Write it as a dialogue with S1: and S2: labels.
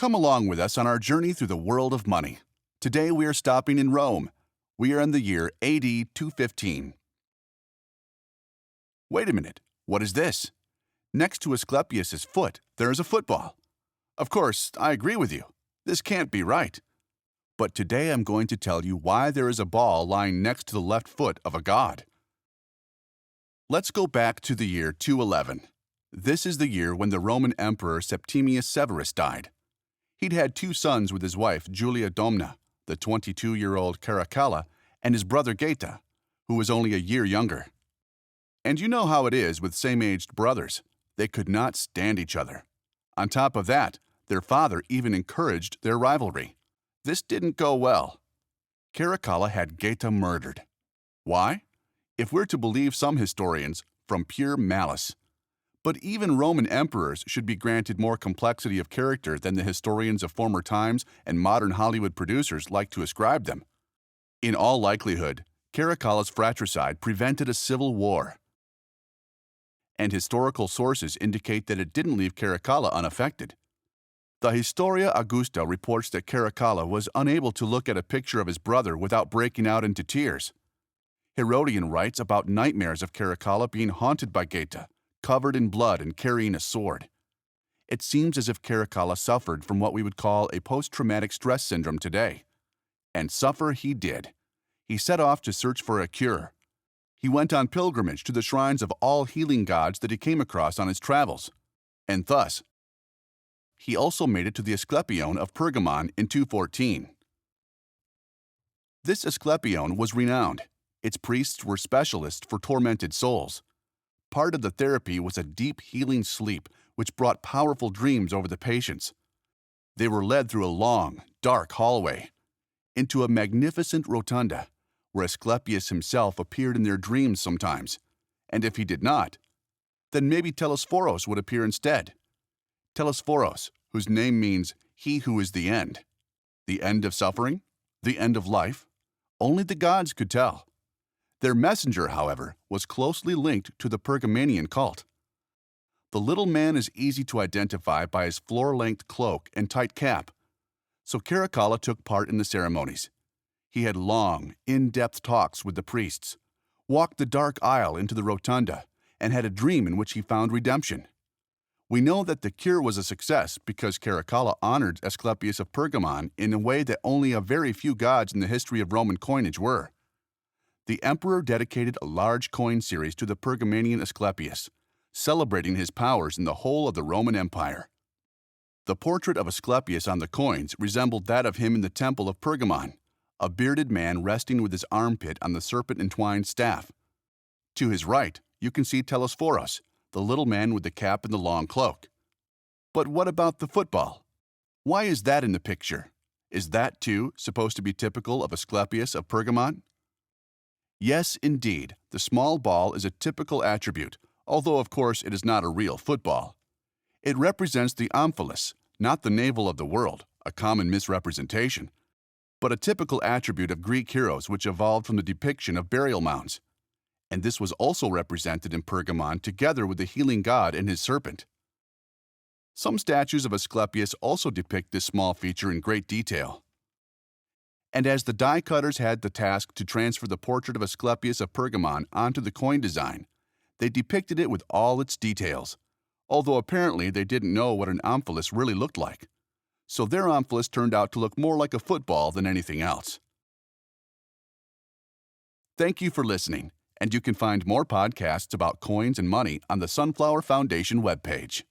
S1: Come along with us on our journey through the world of money. Today we are stopping in Rome. We are in the year AD 215. Wait a minute, what is this? Next to Asklepios' foot, there is a football. Of course, I agree with you. This can't be right. But today I'm going to tell you why there is a ball lying next to the left foot of a god. Let's go back to the year 211. This is the year when the Roman Emperor Septimius Severus died. He'd had 2 sons with his wife Julia Domna, the 22-year-old Caracalla, and his brother Geta, who was only a year younger. And you know how it is with same-aged brothers. They could not stand each other. On top of that, their father even encouraged their rivalry. This didn't go well. Caracalla had Geta murdered. Why? If we're to believe some historians, from pure malice. But even Roman emperors should be granted more complexity of character than the historians of former times and modern Hollywood producers like to ascribe them. In all likelihood, Caracalla's fratricide prevented a civil war. And historical sources indicate that it didn't leave Caracalla unaffected. The Historia Augusta reports that Caracalla was unable to look at a picture of his brother without breaking out into tears. Herodian writes about nightmares of Caracalla being haunted by Geta, covered in blood and carrying a sword. It seems as if Caracalla suffered from what we would call a post-traumatic stress syndrome today. And suffer he did. He set off to search for a cure. He went on pilgrimage to the shrines of all healing gods that he came across on his travels. And thus, he also made it to the Asklepios of Pergamon in 214. This Asklepios was renowned. Its priests were specialists for tormented souls. Part of the therapy was a deep healing sleep which brought powerful dreams over the patients. They were led through a long, dark hallway into a magnificent rotunda where Asklepios himself appeared in their dreams sometimes, and if he did not, then maybe Telesphoros would appear instead. Telesphoros, whose name means he who is the end of suffering, the end of life, only the gods could tell. Their messenger, however, was closely linked to the Pergamanian cult. The little man is easy to identify by his floor-length cloak and tight cap, so Caracalla took part in the ceremonies. He had long, in-depth talks with the priests, walked the dark aisle into the rotunda, and had a dream in which he found redemption. We know that the cure was a success because Caracalla honored Asklepios of Pergamon in a way that only a very few gods in the history of Roman coinage were. The emperor dedicated a large coin series to the Pergamanian Asklepios, celebrating his powers in the whole of the Roman Empire. The portrait of Asklepios on the coins resembled that of him in the temple of Pergamon, a bearded man resting with his armpit on the serpent-entwined staff. To his right, you can see Telesphoros, the little man with the cap and the long cloak. But what about the football? Why is that in the picture? Is that, too, supposed to be typical of Asklepios of Pergamon? Yes, indeed, the small ball is a typical attribute, although of course it is not a real football. It represents the omphalos, not the navel of the world, a common misrepresentation, but a typical attribute of Greek heroes which evolved from the depiction of burial mounds. And this was also represented in Pergamon together with the healing god and his serpent. Some statues of Asklepios also depict this small feature in great detail. And as the die cutters had the task to transfer the portrait of Asklepios of Pergamon onto the coin design, they depicted it with all its details, although apparently they didn't know what an omphalos really looked like. So their omphalos turned out to look more like a football than anything else. Thank you for listening, and you can find more podcasts about coins and money on the Sunflower Foundation webpage.